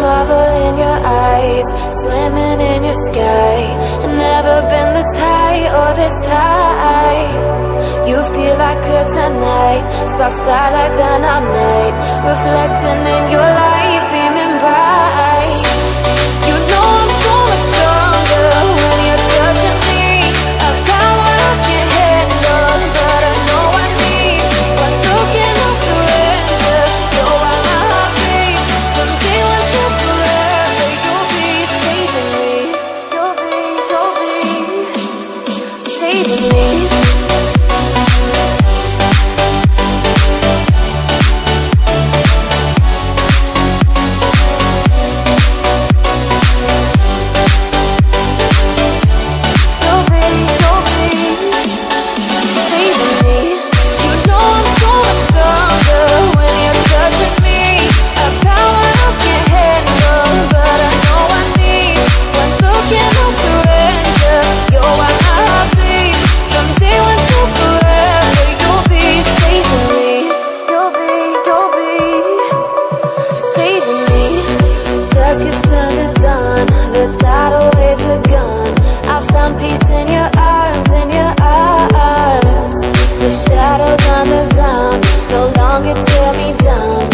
marvel in your eyes, swimming in your sky. Never been this high or this high. You feel like kryptonite, sparks fly like dynamite, reflecting in your light, beaming bright. You know I'm so much stronger when you're touching me. I've got what I can't handle, but I know I need. One look and I'll surrender. You're why my heart beats. From day one to forever, you'll be saving me. You'll be saving me. The shadows on the ground no longer tear me down.